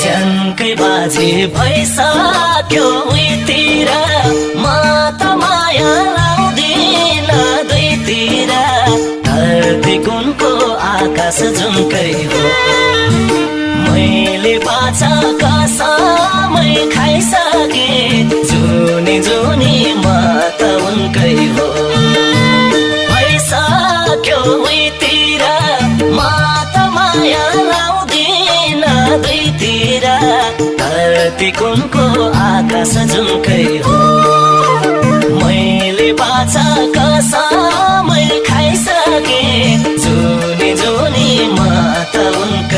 च्याङ्कै बाजे भइसक्यो उहीतिर म त माया लाउँदिन दुईतिर धरती कुनको आकाश जुनकै हो मैले बाचा कसमै खाइसके जुनी जुनी म त उनकै हो भइसक्यो उहीतिर म त माया लाउँदिन दुईतिर धरती कुनको आकाश जुनकै हो मैले बाचा कसमै खाइसके जुनी जुनी म त उनकै